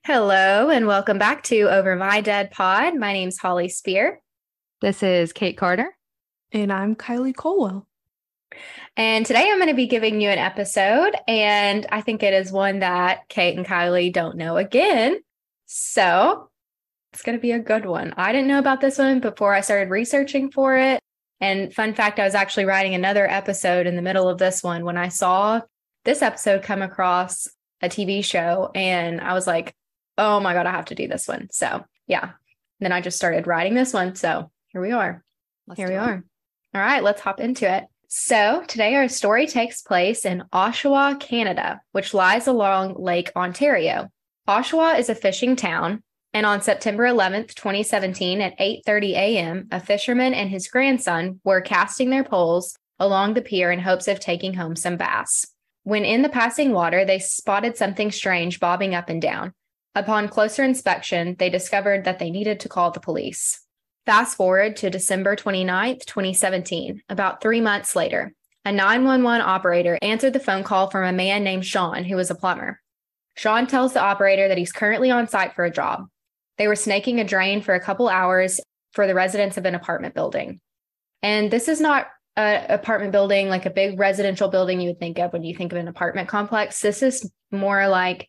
Hello, and welcome back to Over My Dead Pod. My name's Holly Spear. This is Kate Carter. And I'm Kylie Colwell. And today I'm going to be giving you an episode, and I think it is one that Kate and Kylie don't know again. So it's going to be a good one. I didn't know about this one before I started researching for it. And fun fact, I was actually writing another episode in the middle of this one when I saw this episode come across a TV show, and I was like, oh my God, I have to do this one. So yeah, then I just started writing this one. So here we are. Here we are. All right, let's hop into it. So today our story takes place in Oshawa, Canada, which lies along Lake Ontario. Oshawa is a fishing town, and on September 11th, 2017 at 8:30 a.m., a fisherman and his grandson were casting their poles along the pier in hopes of taking home some bass. When in the passing water, they spotted something strange bobbing up and down. Upon closer inspection, they discovered that they needed to call the police. Fast forward to December 29th, 2017, about 3 months later. A 911 operator answered the phone call from a man named Sean, who was a plumber. Sean tells the operator that he's currently on site for a job. They were snaking a drain for a couple hours for the residents of an apartment building. And this is not an apartment building like a big residential building you would think of when you think of an apartment complex. This is more like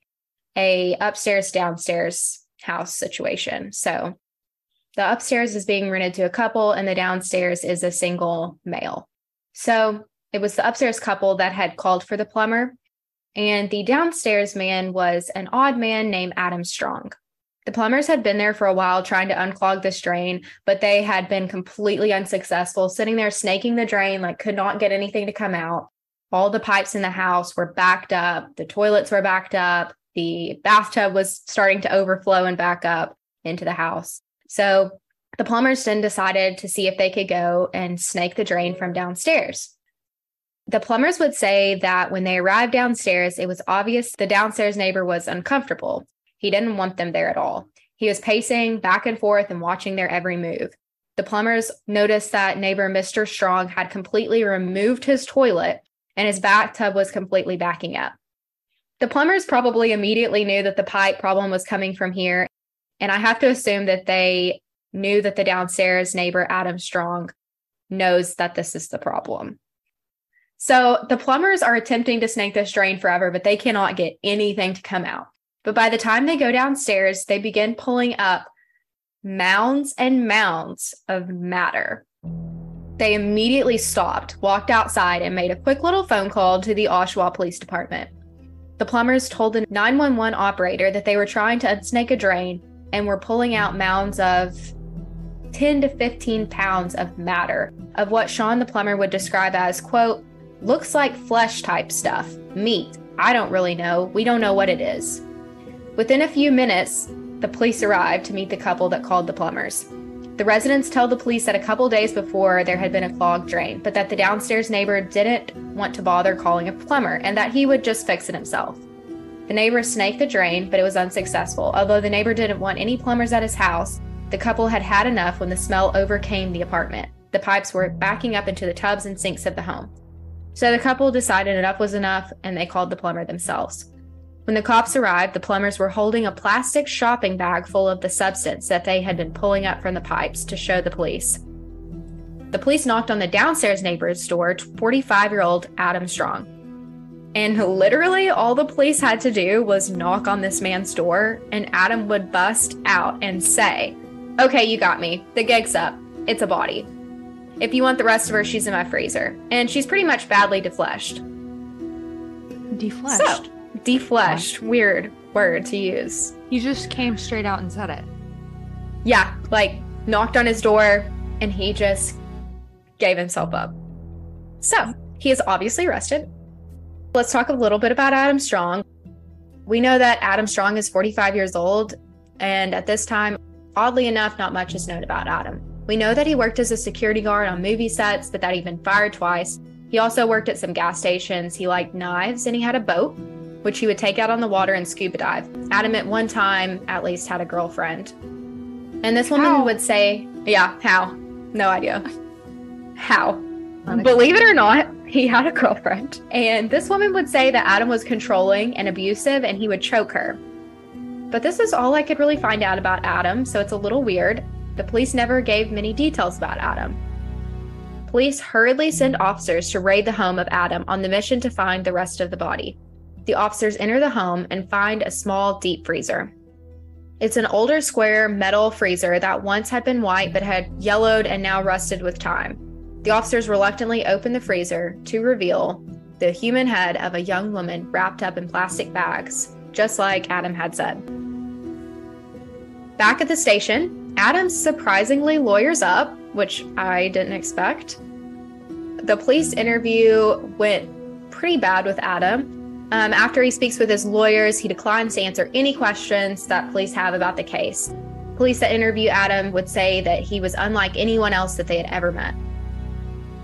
a upstairs downstairs house situation. So the upstairs is being rented to a couple and the downstairs is a single male. So it was the upstairs couple that had called for the plumber, and the downstairs man was an odd man named Adam Strong. The plumbers had been there for a while trying to unclog this drain, but they had been completely unsuccessful, sitting there snaking the drain, like could not get anything to come out. All the pipes in the house were backed up. The toilets were backed up. The bathtub was starting to overflow and back up into the house. So the plumbers then decided to see if they could go and snake the drain from downstairs. The plumbers would say that when they arrived downstairs, it was obvious the downstairs neighbor was uncomfortable. He didn't want them there at all. He was pacing back and forth and watching their every move. The plumbers noticed that neighbor Mr. Strong had completely removed his toilet and his bathtub was completely backing up. The plumbers probably immediately knew that the pipe problem was coming from here, and I have to assume that they knew that the downstairs neighbor, Adam Strong, knows that this is the problem. So the plumbers are attempting to snake this drain forever, but they cannot get anything to come out. But by the time they go downstairs, they begin pulling up mounds and mounds of matter. They immediately stopped, walked outside, and made a quick little phone call to the Oshawa Police Department. The plumbers told the 911 operator that they were trying to unsnake a drain and were pulling out mounds of 10 to 15 pounds of matter, of what Sean the plumber would describe as, quote, looks like flesh type stuff, meat. I don't really know. We don't know what it is. Within a few minutes, the police arrived to meet the couple that called the plumbers. The residents tell the police that a couple days before there had been a clogged drain, but that the downstairs neighbor didn't want to bother calling a plumber and that he would just fix it himself. The neighbor snaked the drain, but it was unsuccessful. Although the neighbor didn't want any plumbers at his house, the couple had had enough when the smell overcame the apartment. The pipes were backing up into the tubs and sinks of the home. So the couple decided enough was enough, and they called the plumber themselves. When the cops arrived, the plumbers were holding a plastic shopping bag full of the substance that they had been pulling up from the pipes to show the police. The police knocked on the downstairs neighbor's door, 45-year-old Adam Strong. And literally all the police had to do was knock on this man's door, and Adam would bust out and say, okay, you got me. The gig's up. It's a body. If you want the rest of her, she's in my freezer. And she's pretty much badly defleshed. Defleshed? So, defleshed. Weird word to use. He just came straight out and said it. Yeah, like knocked on his door and he just gave himself up. So he is obviously arrested. Let's talk a little bit about Adam Strong. We know that Adam Strong is 45 years old, and at this time, oddly enough, not much is known about Adam. We know that he worked as a security guard on movie sets, but that he'd been fired twice. He also worked at some gas stations. He liked knives, and he had a boat, which he would take out on the water and scuba dive. Adam at one time at least had a girlfriend. And this woman would say, yeah, how? No idea. How? Believe it or not, he had a girlfriend. And this woman would say that Adam was controlling and abusive and he would choke her. But this is all I could really find out about Adam, so it's a little weird. The police never gave many details about Adam. Police hurriedly send officers to raid the home of Adam on the mission to find the rest of the body. The officers enter the home and find a small deep freezer. It's an older square metal freezer that once had been white but had yellowed and now rusted with time. The officers reluctantly open the freezer to reveal the human head of a young woman wrapped up in plastic bags, just like Adam had said. Back at the station, Adam surprisingly lawyers up, which I didn't expect. The police interview went pretty bad with Adam. After he speaks with his lawyers, he declines to answer any questions that police have about the case. Police that interview Adam would say that he was unlike anyone else that they had ever met.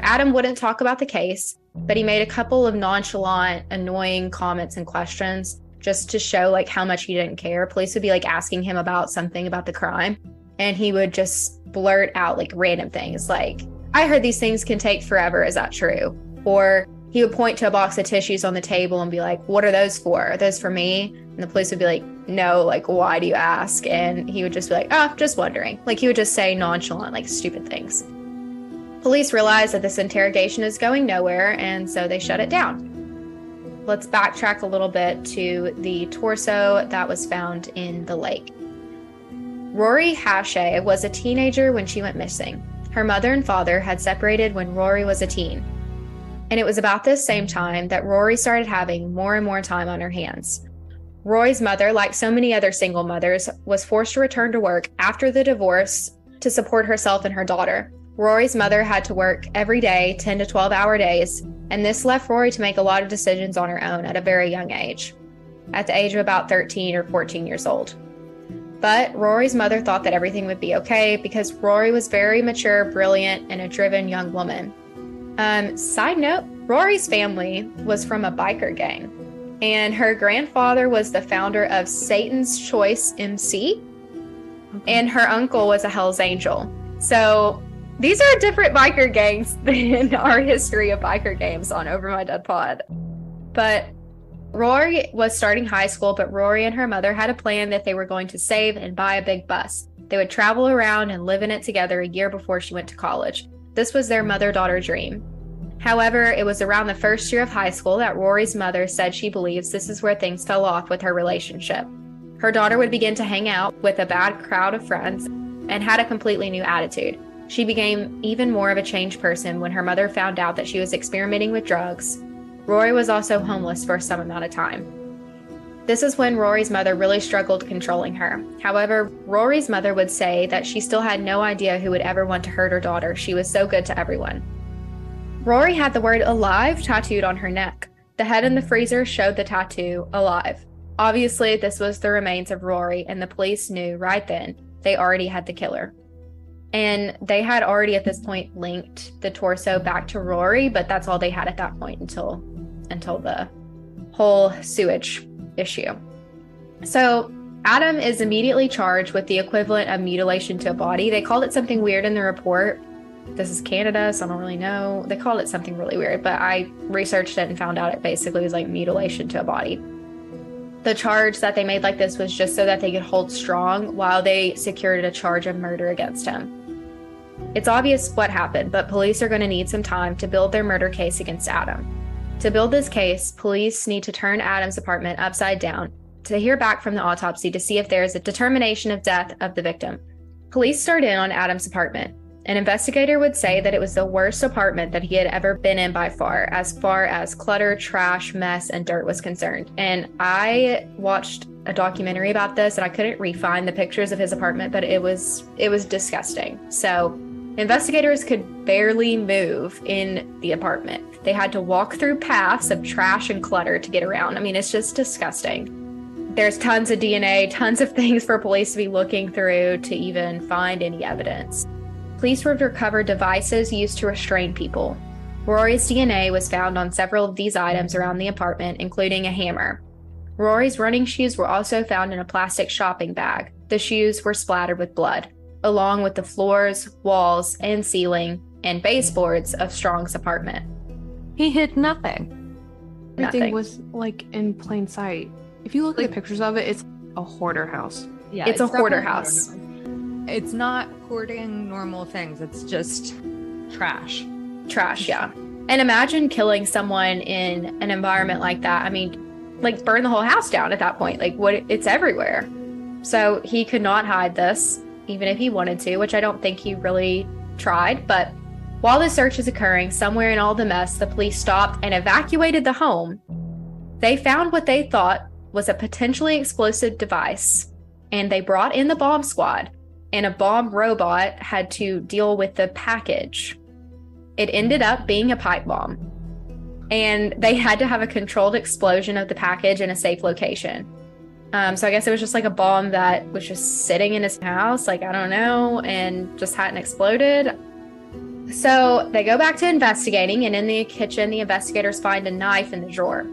Adam wouldn't talk about the case, but he made a couple of nonchalant, annoying comments and questions just to show like how much he didn't care. Police would be like asking him about something about the crime, and he would just blurt out like random things like, "I heard these things can take forever. Is that true?" Or he would point to a box of tissues on the table and be like, "What are those for? Are those for me?" And the police would be like, "No, like, why do you ask?" And he would just be like, "Oh, just wondering." Like, he would just say nonchalant, like, stupid things. Police realize that this interrogation is going nowhere, and so they shut it down. Let's backtrack a little bit to the torso that was found in the lake. Rory Hache was a teenager when she went missing. Her mother and father had separated when Rory was a teen. And it was about this same time that Rory started having more and more time on her hands. Rory's mother, like so many other single mothers, was forced to return to work after the divorce to support herself and her daughter. Rory's mother had to work every day, 10 to 12-hour days, and this left Rory to make a lot of decisions on her own at a very young age, at the age of about 13 or 14 years old. But Rory's mother thought that everything would be okay because Rory was very mature, brilliant, and a driven young woman. Side note, Rory's family was from a biker gang, and her grandfather was the founder of Satan's Choice MC, and her uncle was a Hell's Angel. So these are different biker gangs than our history of biker games on Over My Dead Pod. But Rory was starting high school, but Rory and her mother had a plan that they were going to save and buy a big bus. They would travel around and live in it together a year before she went to college. This was their mother-daughter dream. However, it was around the first year of high school that Rory's mother said she believes this is where things fell off with her relationship. Her daughter would begin to hang out with a bad crowd of friends and had a completely new attitude. She became even more of a changed person when her mother found out that she was experimenting with drugs. Rory was also homeless for some amount of time. This is when Rory's mother really struggled controlling her. However, Rory's mother would say that she still had no idea who would ever want to hurt her daughter. She was so good to everyone. Rory had the word alive tattooed on her neck. The head in the freezer showed the tattoo, alive. Obviously, this was the remains of Rory, and the police knew right then they already had the killer. And they had already at this point linked the torso back to Rory, but that's all they had at that point until the whole sewage issue. So Adam is immediately charged with the equivalent of mutilation to a body. They called it something weird in the report. This is Canada, so I don't really know. They called it something really weird, but I researched it and found out it basically was like mutilation to a body. The charge that they made like this was just so that they could hold strong while they secured a charge of murder against him. It's obvious what happened, but police are going to need some time to build their murder case against Adam. To build this case, police need to turn Adam's apartment upside down to hear back from the autopsy to see if there is a determination of death of the victim. Police start in on Adam's apartment. An investigator would say that it was the worst apartment that he had ever been in by far as clutter, trash, mess, and dirt was concerned. And I watched a documentary about this, and I couldn't re-find the pictures of his apartment, but it was disgusting. So investigators could barely move in the apartment. They had to walk through paths of trash and clutter to get around. I mean, it's just disgusting. There's tons of DNA, tons of things for police to be looking through to even find any evidence. Police would recover devices used to restrain people. Rory's DNA was found on several of these items around the apartment, including a hammer. Rory's running shoes were also found in a plastic shopping bag. The shoes were splattered with blood, along with the floors, walls, and ceiling and baseboards of Strong's apartment. He hid nothing. Everything was like in plain sight. If you look at the pictures of it, a hoarder house. Yeah, It's a hoarder definitely house. It's not hoarding normal things. It's just trash. Trash, yeah. And imagine killing someone in an environment like that. I mean, like burn the whole house down at that point. Like it's everywhere. So he could not hide this, even if he wanted to, which I don't think he really tried. But while the search is occurring, somewhere in all the mess, the police stopped and evacuated the home. They found what they thought was a potentially explosive device, and they brought in the bomb squad, and a bomb robot had to deal with the package. It ended up being a pipe bomb, and they had to have a controlled explosion of the package in a safe location. So I guess it was just like a bomb that was just sitting in his house, like, I don't know, and just hadn't exploded. So they go back to investigating, and in the kitchen, the investigators find a knife in the drawer.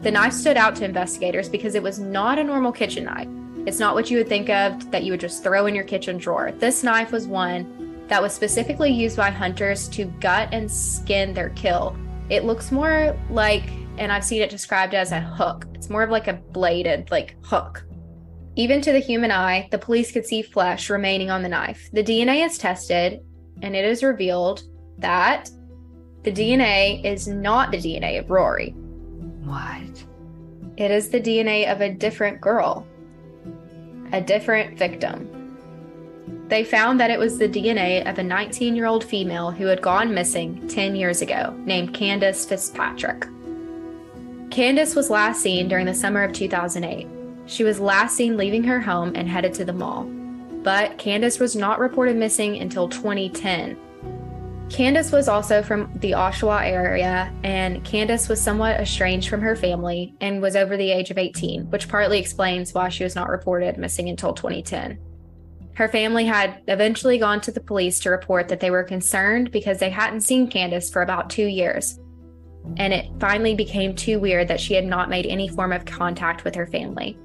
The knife stood out to investigators because it was not a normal kitchen knife. It's not what you would think of that you would just throw in your kitchen drawer. This knife was one that was specifically used by hunters to gut and skin their kill. It looks more like, and I've seen it described as a hook. It's more of like a bladed, like, hook. Even to the human eye, the police could see flesh remaining on the knife. The DNA is tested, and it is revealed that the DNA is not the DNA of Rory. What? It is the DNA of a different girl, a different victim. They found that it was the DNA of a 19-year-old female who had gone missing 10 years ago, named Candace Fitzpatrick. Candace was last seen during the summer of 2008. She was last seen leaving her home and headed to the mall. But Candace was not reported missing until 2010. Candace was also from the Oshawa area, and Candace was somewhat estranged from her family and was over the age of 18, which partly explains why she was not reported missing until 2010. Her family had eventually gone to the police to report that they were concerned because they hadn't seen Candace for about 2 years. And it finally became too weird that she had not made any form of contact with her family.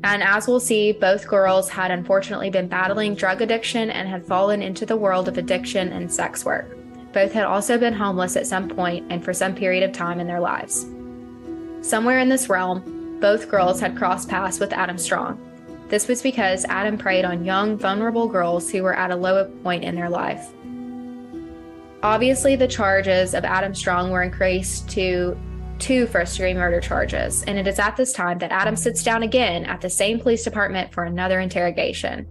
And as we'll see, both girls had unfortunately been battling drug addiction and had fallen into the world of addiction and sex work. Both had also been homeless at some point and for some period of time in their lives. Somewhere in this realm, both girls had crossed paths with Adam Strong. This was because Adam preyed on young, vulnerable girls who were at a low point in their life. Obviously, the charges of Adam Strong were increased to 2 first-degree murder charges, and it is at this time that Adam sits down again at the same police department for another interrogation.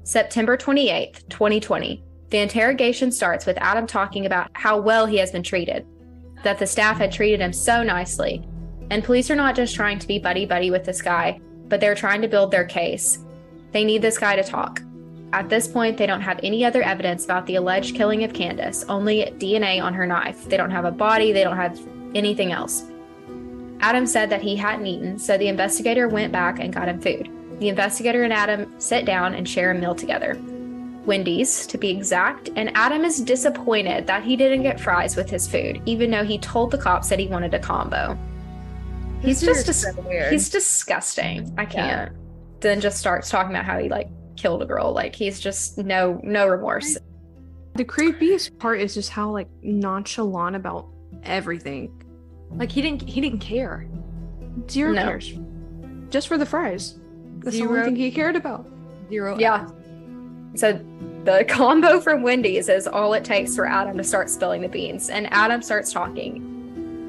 September 28th, 2020, the interrogation starts with Adam talking about how well he has been treated, that the staff had treated him so nicely, and police are not just trying to be buddy-buddy with this guy, but they're trying to build their case. They need this guy to talk. At this point, they don't have any other evidence about the alleged killing of Candace, only DNA on her knife. They don't have a body, they don't have anything else. Adam said that he hadn't eaten, so the investigator went back and got him food. The investigator and Adam sit down and share a meal together. Wendy's, to be exact, and Adam is disappointed that he didn't get fries with his food, even though he told the cops that he wanted a combo. He's weird. He's disgusting. I can't. Yeah. Then just starts talking about how he killed a girl. He's just no remorse. The creepiest part is just how nonchalant about everything. He didn't care. Zero cares. Just for the fries. That's the only thing he cared about. Zero. Yeah. So the combo from Wendy's is all it takes for Adam to start spilling the beans. And Adam starts talking.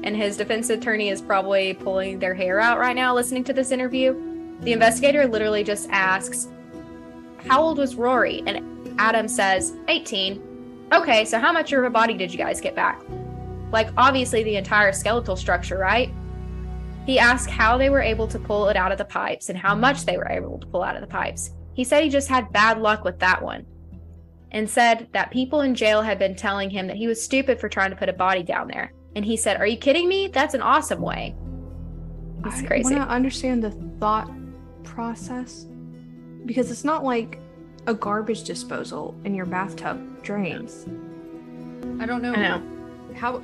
And his defense attorney is probably pulling their hair out right now listening to this interview. The investigator literally just asks, how old was Rory? And Adam says, 18. Okay, so how much of her body did you guys get back? Obviously the entire skeletal structure, right? He asked how they were able to pull it out of the pipes and how much they were able to pull out of the pipes. He said he just had bad luck with that one. And said that people in jail had been telling him that he was stupid for trying to put a body down there. And he said, are you kidding me? That's an awesome way. It's crazy. I want to understand the thought process. Because it's not like a garbage disposal in your bathtub drains. I don't know. I know. How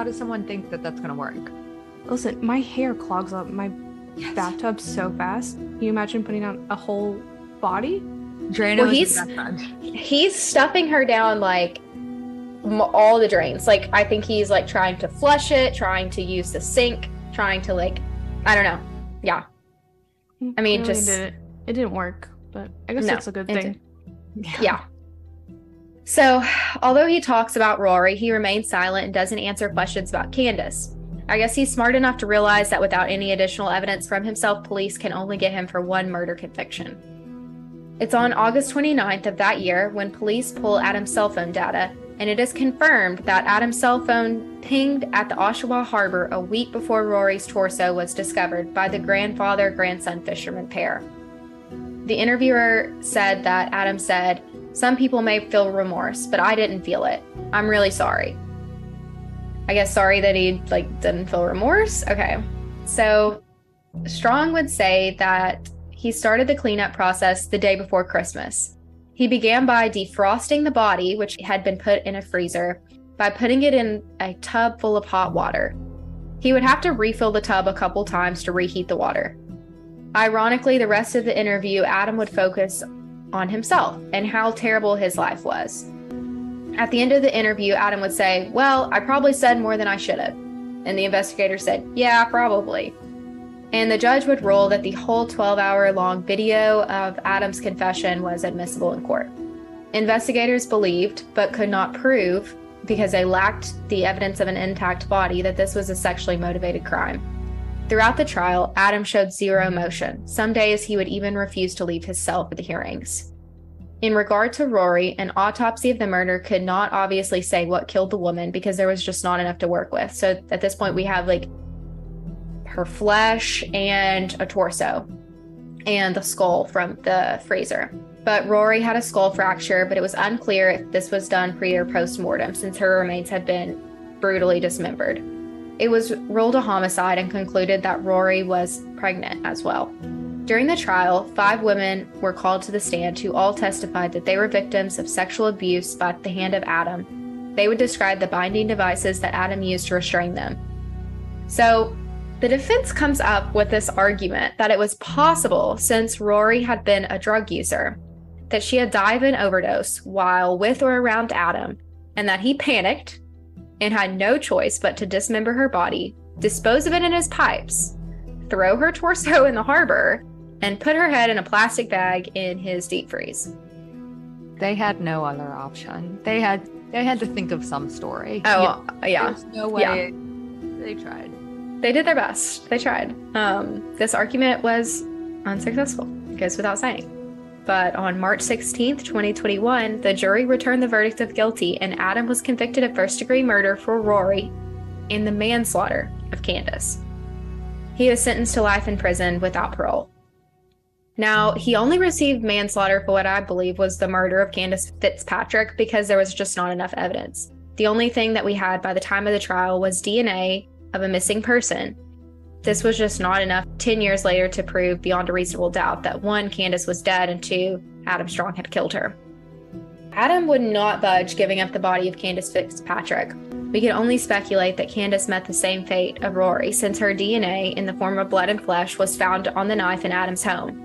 does someone think that that's gonna work? Listen, my hair clogs up my bathtub so fast. Can you imagine putting out a whole body? Drano, well, he's stuffing her down all the drains. I think he's trying to flush it, trying to use the sink, trying to I don't know. Yeah. I mean, Clearly just it didn't work, but I guess No, that's a good it thing. yeah. So, although he talks about Rory, he remains silent and doesn't answer questions about Candace. I guess he's smart enough to realize that without any additional evidence from himself, police can only get him for one murder conviction. It's on August 29th of that year when police pull Adam's cell phone data, and it is confirmed that Adam's cell phone pinged at the Oshawa Harbor a week before Rory's torso was discovered by the grandfather-grandson fisherman pair. The interviewer said that Adam said, "Some people may feel remorse, but I didn't feel it. I'm really sorry." I guess sorry that he didn't feel remorse. Okay. So Strong would say that he started the cleanup process the day before Christmas. He began by defrosting the body, which had been put in a freezer, by putting it in a tub full of hot water. He would have to refill the tub a couple times to reheat the water. Ironically, the rest of the interview, Adam would focus on himself and how terrible his life was. At the end of the interview, Adam would say, "Well, I probably said more than I should have." And the investigator said, "Yeah, probably." And the judge would rule that the whole 12-hour-long video of Adam's confession was admissible in court. Investigators believed, but could not prove, because they lacked the evidence of an intact body, that this was a sexually motivated crime. Throughout the trial, Adam showed zero emotion. Some days he would even refuse to leave his cell for the hearings. In regard to Rory, an autopsy of the murder could not obviously say what killed the woman because there was just not enough to work with. So at this point, we have her flesh and a torso and the skull from the freezer. But Rory had a skull fracture, but it was unclear if this was done pre or post-mortem since her remains had been brutally dismembered. It was ruled a homicide and concluded that Rory was pregnant as well. During the trial, 5 women were called to the stand who all testified that they were victims of sexual abuse by the hand of Adam. They would describe the binding devices that Adam used to restrain them. So the defense comes up with this argument that it was possible, since Rory had been a drug user, that she had died of an overdose while with or around Adam, and that he panicked and had no choice but to dismember her body, dispose of it in his pipes, throw her torso in the harbor, and put her head in a plastic bag in his deep freeze. They had no other option. They had to think of some story. Oh, yeah. There's no way. Yeah. They tried. They did their best. They tried. This argument was unsuccessful, it goes without saying. But on March 16th, 2021, the jury returned the verdict of guilty, and Adam was convicted of first-degree murder for Rory in the manslaughter of Candace. He was sentenced to life in prison without parole. Now, he only received manslaughter for what I believe was the murder of Candace Fitzpatrick because there was just not enough evidence. The only thing that we had by the time of the trial was DNA of a missing person. This was just not enough 10 years later to prove beyond a reasonable doubt that 1, Candace was dead, and 2, Adam Strong had killed her. Adam would not budge giving up the body of Candace Fitzpatrick. We can only speculate that Candace met the same fate of Rory, since her DNA in the form of blood and flesh was found on the knife in Adam's home.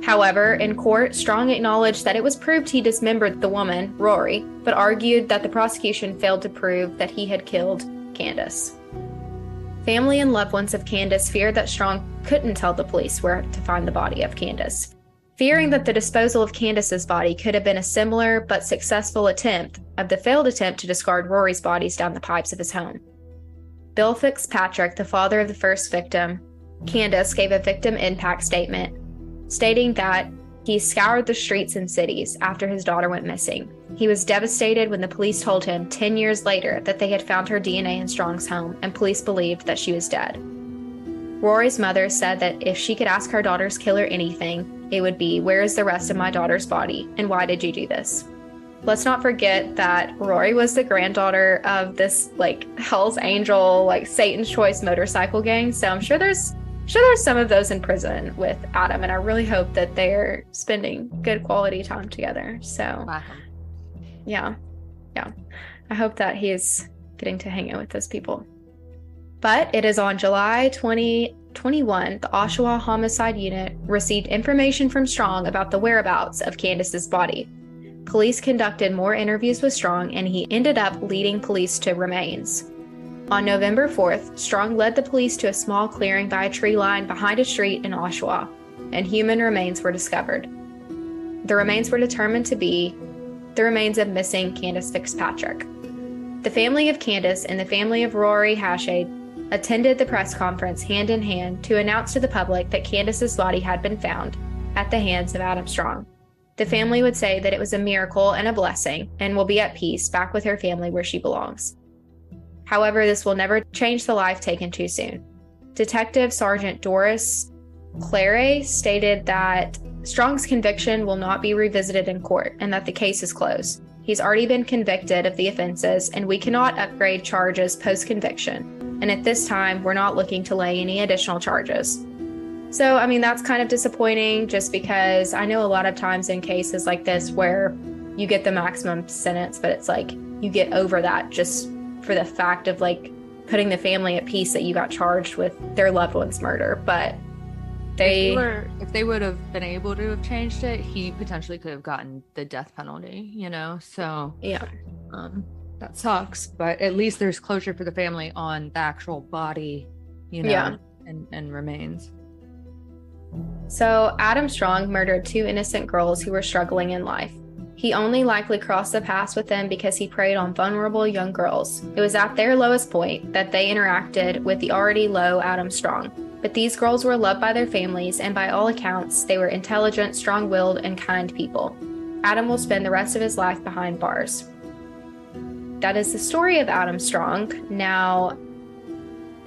However, in court, Strong acknowledged that it was proved he dismembered the woman, Rory, but argued that the prosecution failed to prove that he had killed Candace. Family and loved ones of Candace feared that Strong couldn't tell the police where to find the body of Candace, fearing that the disposal of Candace's body could have been a similar but successful attempt of the failed attempt to discard Rory's bodies down the pipes of his home. Bill Fitzpatrick, the father of the first victim, Candace, gave a victim impact statement stating that he scoured the streets and cities after his daughter went missing. He was devastated when the police told him 10 years later that they had found her DNA in Strong's home, and police believed that she was dead. Rory's mother said that if she could ask her daughter's killer anything, it would be, "Where is the rest of my daughter's body, and why did you do this?" Let's not forget that Rory was the granddaughter of this Hell's Angel, Satan's Choice motorcycle gang. So I'm sure there's some of those in prison with Adam, and I really hope that they're spending good quality time together. So Wow. yeah. I hope that he's getting to hang out with those people. But it is on July 2021, the Oshawa Homicide Unit received information from Strong about the whereabouts of Candace's body. Police conducted more interviews with Strong, and he ended up leading police to remains. On November 4th, Strong led the police to a small clearing by a tree line behind a street in Oshawa. and human remains were discovered. The remains were determined to be the remains of missing Candace Fitzpatrick. The family of Candace and the family of Rory Hashade attended the press conference hand in hand to announce to the public that Candace's body had been found at the hands of Adam Strong. The family would say that it was a miracle and a blessing and will be at peace back with her family where she belongs. However, this will never change the life taken too soon. Detective Sergeant Doris Clary stated that Strong's conviction will not be revisited in court and that the case is closed. He's already been convicted of the offenses, and we cannot upgrade charges post-conviction. And at this time, we're not looking to lay any additional charges. So, I mean, that's kind of disappointing just because I know a lot of times in cases like this where you get the maximum sentence, but it's like you get over that just for the fact of like putting the family at peace that you got charged with their loved one's murder. But if they would have been able to have changed it, he potentially could have gotten the death penalty, so yeah, that sucks, but at least there's closure for the family on the actual body, yeah, and remains. So Adam Strong murdered 2 innocent girls who were struggling in life. He only likely crossed the paths with them because he preyed on vulnerable young girls. It was at their lowest point that they interacted with the already low Adam Strong. But these girls were loved by their families, and by all accounts, they were intelligent, strong-willed, and kind people. Adam will spend the rest of his life behind bars. That is the story of Adam Strong. Now,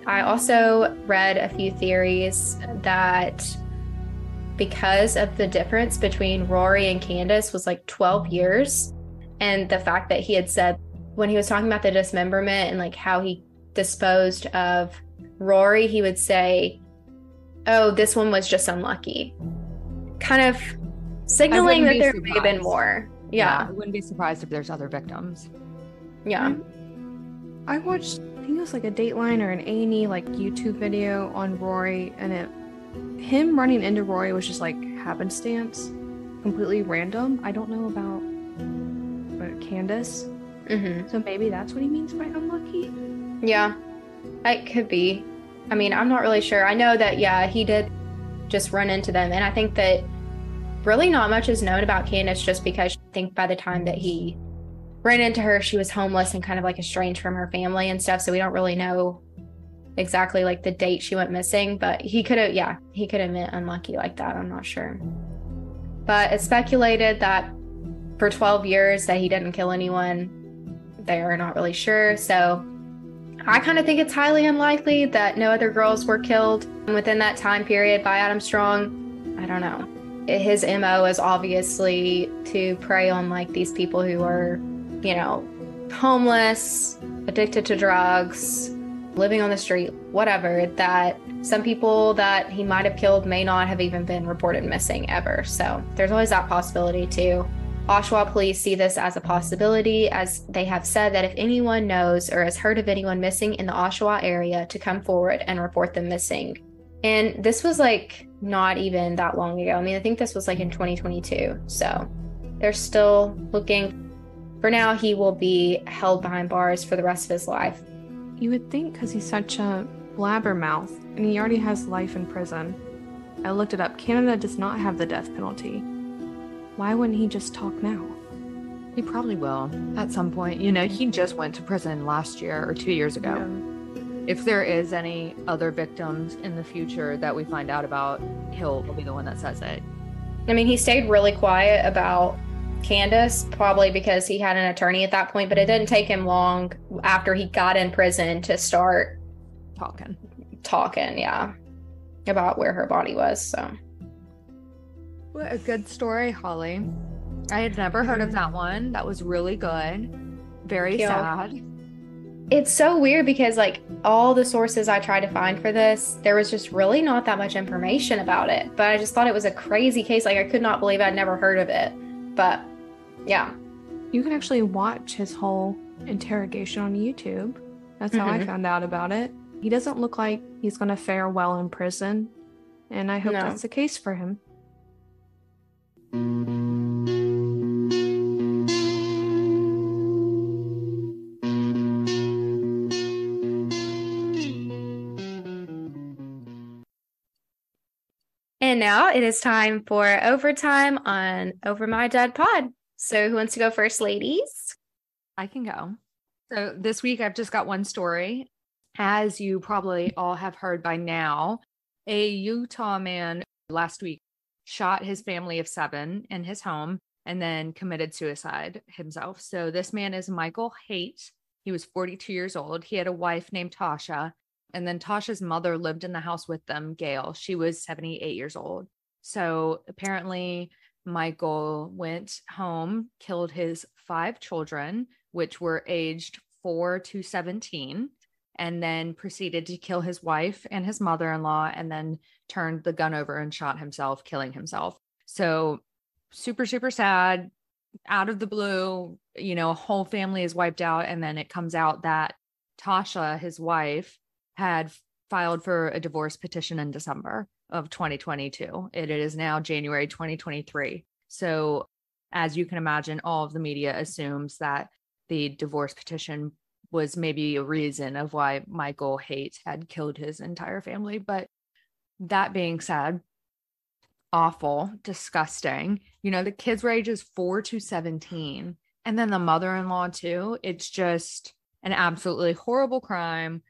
I also read a few theories that because of the difference between Rory and Candace was like 12 years, and the fact that he had said when he was talking about the dismemberment and like how he disposed of Rory, he would say, oh, this one was just unlucky. Kind of signaling that there may have been more. Yeah. I wouldn't be surprised if there's other victims. Yeah. I watched, I think it was like a Dateline or an A&E like YouTube video on Rory, and him running into Rory was just like happenstance, completely random. I don't know about Candace. Mm-hmm. So maybe that's what he means by unlucky? Yeah, it could be. I mean, I'm not really sure. I know that, yeah, he did just run into them. And I think that really not much is known about Candace just because I think by the time that he ran into her, she was homeless and kind of like estranged from her family and stuff. So we don't really know exactly like the date she went missing, but he could have meant unlucky like that. I'm not sure. But it's speculated that for 12 years that he didn't kill anyone. They are not really sure. So I kind of think it's highly unlikely that no other girls were killed within that time period by Adam Strong. I don't know. His MO is obviously to prey on like these people who are, homeless, addicted to drugs, living on the street, whatever, that some people that he might have killed may not have even been reported missing ever. So there's always that possibility too. Oshawa police see this as a possibility, as they have said that if anyone knows or has heard of anyone missing in the Oshawa area to come forward and report them missing. And this was like not even that long ago. I mean, I think this was like in 2022. So they're still looking. For now, he will be held behind bars for the rest of his life. You would think because he's such a blabbermouth and he already has life in prison. I looked it up. Canada does not have the death penalty. Why wouldn't he just talk now? He probably will at some point. He just went to prison last year or 2 years ago. Yeah. If there is any other victims in the future that we find out about, he'll be the one that says it. I mean, he stayed really quiet about Candace, probably because he had an attorney at that point, but it didn't take him long after he got in prison to start talking, yeah, about where her body was. So what a good story, Holly. I had never heard of that one. That was really good. Very sad. It's so weird because like all the sources I tried to find for this, there was just really not that much information about it, but I just thought it was a crazy case. Like I could not believe I'd never heard of it. But yeah, you can actually watch his whole interrogation on YouTube. That's how I found out about it. He doesn't look like he's going to fare well in prison, and I hope that's the case for him. And now it is time for overtime on Over My Dead Pod. So who wants to go first, ladies? I can go. So this week I've just got one story. As you probably all have heard by now, a Utah man last week shot his family of 7 in his home and then committed suicide himself. So this man is Michael Haight. He was 42 years old. He had a wife named Tasha, and then Tasha's mother lived in the house with them, Gail. She was 78 years old. So apparently Michael went home, killed his 5 children, which were aged 4 to 17, and then proceeded to kill his wife and his mother-in-law, and then turned the gun over and shot himself, killing himself. So super, super sad. Out of the blue, a whole family is wiped out. And then it comes out that Tasha, his wife, had filed for a divorce petition in December of 2022. It is now January 2023. So as you can imagine, all of the media assumes that the divorce petition was maybe a reason of why Michael Haight had killed his entire family. But that being said, awful, disgusting. The kids were ages 4 to 17. And then the mother-in-law too. It's just an absolutely horrible crime.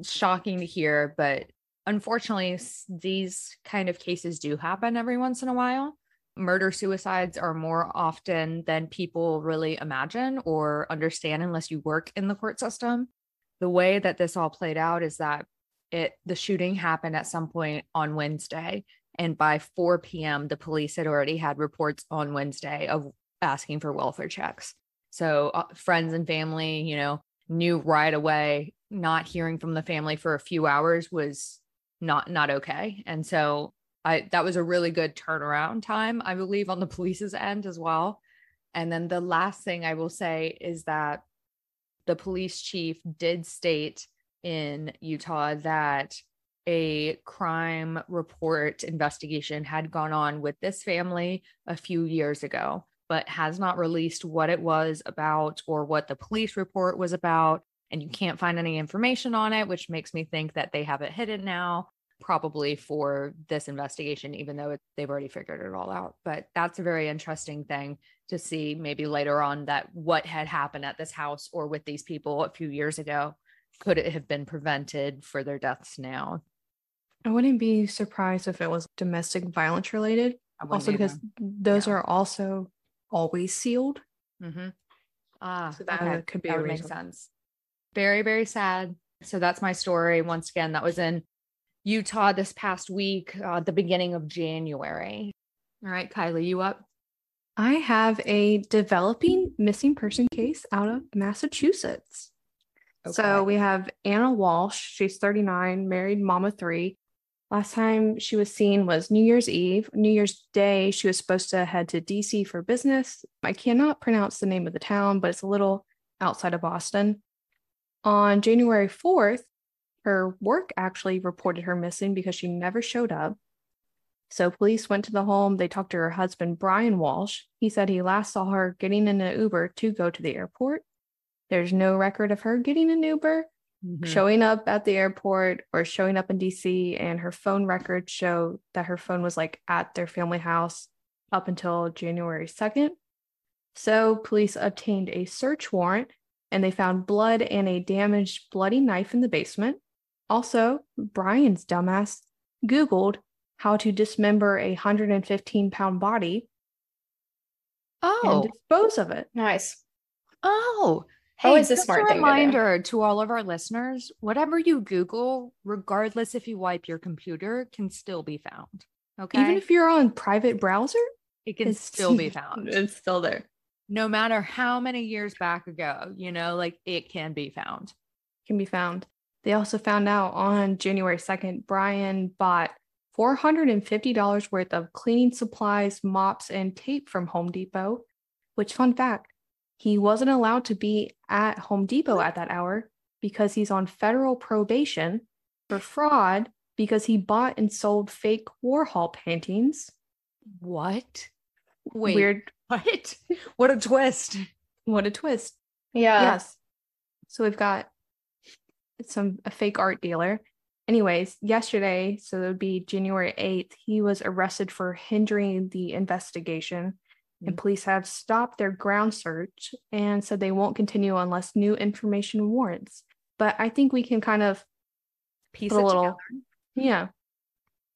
Shocking to hear, but unfortunately, these kind of cases do happen every once in a while. Murder-suicides are more often than people really imagine or understand unless you work in the court system. The way that this all played out is that the shooting happened at some point on Wednesday. And by 4 p.m., the police had already had reports on Wednesday of asking for welfare checks. So friends and family, knew right away. Not hearing from the family for a few hours was not okay. And so that was a really good turnaround time, I believe, on the police's end as well. And then the last thing I will say is that the police chief did state in Utah that a crime report investigation had gone on with this family a few years ago, but has not released what it was about or what the police report was about. And you can't find any information on it, which makes me think that they have it hidden now, probably for this investigation, even though they've already figured it all out. But that's a very interesting thing to see maybe later on, that what had happened at this house or with these people a few years ago, could it have been prevented for their deaths now? I wouldn't be surprised if it was domestic violence related. Also, because those are also always sealed. Mm-hmm. So that could be that would make sense. Very, very sad. So that's my story. Once again, that was in Utah this past week, the beginning of January. All right, Kylie, you up? I have a developing missing person case out of Massachusetts. Okay. So we have Anna Walsh. She's 39, married, mom of 3. Last time she was seen was New Year's Eve. New Year's Day, she was supposed to head to DC for business. I cannot pronounce the name of the town, but it's a little outside of Boston. On January 4th, her work actually reported her missing because she never showed up. So police went to the home. They talked to her husband, Brian Walsh. He said he last saw her getting in an Uber to go to the airport. There's no record of her getting an Uber, showing up at the airport, or showing up in DC, and her phone records show that her phone was at their family house up until January 2nd. So police obtained a search warrant, and they found blood and a damaged bloody knife in the basement. Also, Brian's dumbass Googled how to dismember a 115-pound body and dispose of it. Nice. Oh, hey, always a smart thing. Reminder to all of our listeners: whatever you Google, regardless if you wipe your computer, can still be found. Okay, even if you're on private browser, it can still be found. It's still there, no matter how many years back ago. It can be found. Can be found. They also found out on January 2nd, Brian bought $450 worth of cleaning supplies, mops, and tape from Home Depot. Which, fun fact, he wasn't allowed to be at Home Depot at that hour because he's on federal probation for fraud because he bought and sold fake Warhol paintings. What? Wait. Weird. What? What a twist. What a twist. Yeah. Yes. So we've got a fake art dealer. Anyways, yesterday, so it would be January 8th, he was arrested for hindering the investigation. And police have stopped their ground search and said they won't continue unless new information warrants. But I think we can kind of piece put it a little together. Yeah.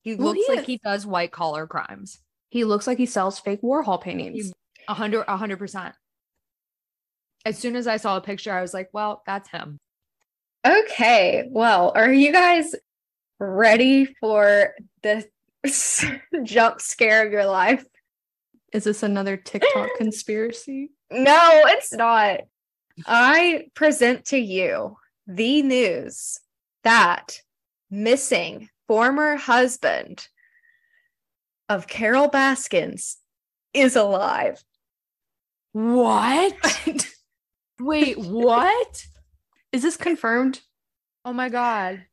He looks like he does white collar crimes. He looks like he sells fake Warhol paintings. 100%. As soon as I saw a picture, I was like, well, that's him. Okay. Well, are you guys ready for the jump scare of your life? Is this another TikTok conspiracy? No, it's not. I present to you the news that missing former husband of Carol Baskins is alive. What? Wait, what? Is this confirmed? Oh my God.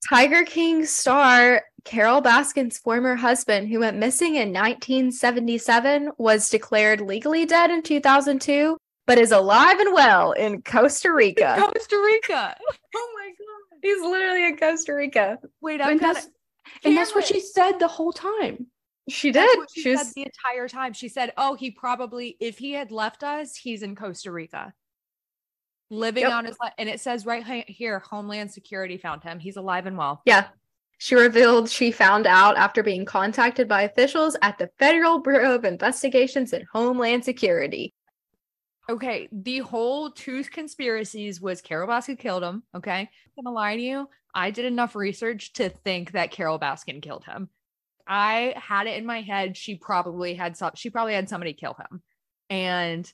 Tiger King star Carol Baskin's former husband, who went missing in 1977, was declared legally dead in 2002, but is alive and well in Costa Rica. Costa Rica. Oh my God. He's literally in Costa Rica. Wait, and that's what she said the whole time. She did. That's what she said the entire time. She said, oh, he probably, if he had left us, he's in Costa Rica. Living on his life. And it says right here, Homeland Security found him. He's alive and well. Yeah. She revealed she found out after being contacted by officials at the Federal Bureau of Investigations and Homeland Security. Okay. The whole tooth conspiracies was Carol Baskin killed him. Okay. I'm gonna lie to you. I did enough research to think that Carol Baskin killed him. I had it in my head. She probably had somebody kill him. And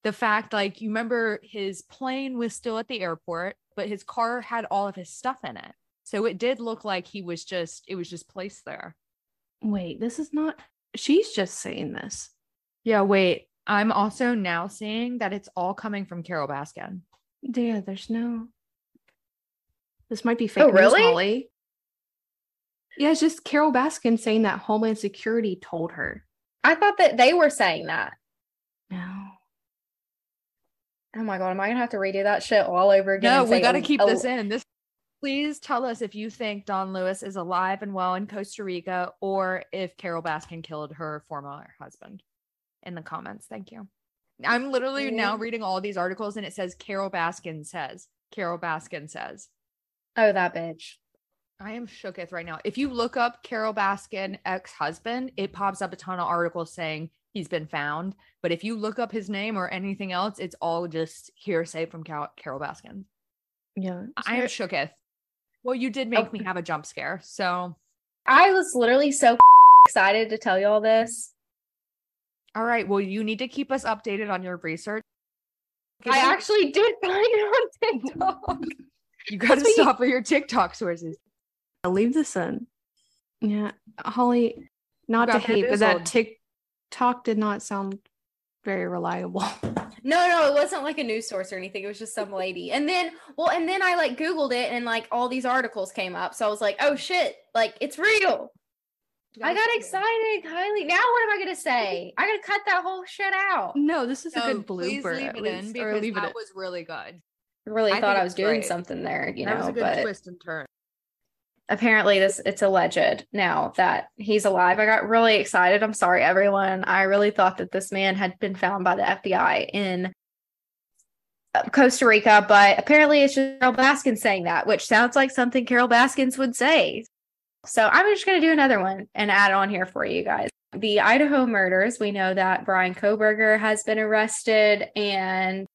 the fact, like, you remember his plane was still at the airport, but his car had all of his stuff in it. So it did look like it was just placed there. Wait, this is not, she's just saying this. Yeah, wait. I'm also now seeing that it's all coming from Carol Baskin. Yeah, this might be fake news, really? Holly. Yeah, it's just Carol Baskin saying that Homeland Security told her. I thought that they were saying that. No. Oh my God, am I gonna have to redo that shit all over again? No, we got to keep this in. Please tell us if you think Don Lewis is alive and well in Costa Rica, or if Carol Baskin killed her former husband in the comments. Thank you. I'm literally now reading all these articles and it says Carol Baskin says. Carol Baskin says. Oh, that bitch. I am shooketh right now. If you look up Carol Baskin ex-husband, it pops up a ton of articles saying he's been found. But if you look up his name or anything else, it's all just hearsay from Carol Baskin. Yeah. I am shooketh. Well, you did make me have a jump scare. So I was literally so excited to tell you all this. All right. Well, you need to keep us updated on your research. I actually did find it on TikTok. You got to stop for your TikTok sources. I'll leave this in. Yeah. Holly, not to hate, but that TikTok did not sound very reliable. No, it wasn't like a news source or anything. It was just some lady. And then I like Googled it and like all these articles came up. So I was like, oh shit, like it's real. I got excited, Kylie. Now what am I going to say? I got to cut that whole shit out. No, this is a good blooper. Please leave it in because that was really good. I really thought I was doing something there, that was a good twist and turn. Apparently it's alleged now that he's alive. I got really excited. I'm sorry, everyone. I really thought that this man had been found by the FBI in Costa Rica, but apparently it's just Carol Baskins saying that, which sounds like something Carol Baskins would say. So I'm just going to do another one and add on here for you guys. The Idaho murders, we know that Brian Koberger has been arrested, and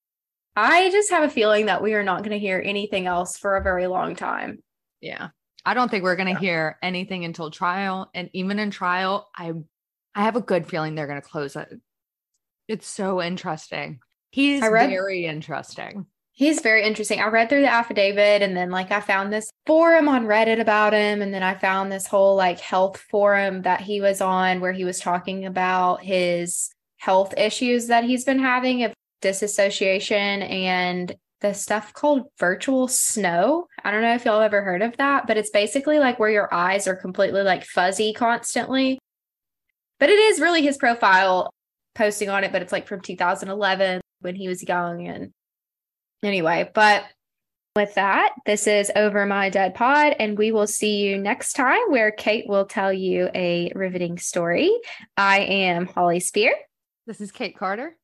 I just have a feeling that we are not going to hear anything else for a very long time. Yeah. I don't think we're going to hear anything until trial. And even in trial, I have a good feeling they're going to close it. It's so interesting. He's very interesting. He's very interesting. I read through the affidavit, and then like I found this forum on Reddit about him. And then I found this whole like health forum that he was on where he was talking about his health issues that he's been having of disassociation and the stuff called virtual snow. I don't know if y'all ever heard of that, but it's basically like where your eyes are completely like fuzzy constantly. But it is really his profile posting on it, but it's like from 2011 when he was young. And anyway, but With that, this is Over My Dead Pod, and we will see you next time where Kate will tell you a riveting story. I am Holly Spear. This is Kate Carter.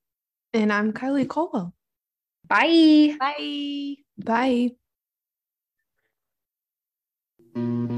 And I'm Kylie Colwell. Bye. Bye. Bye.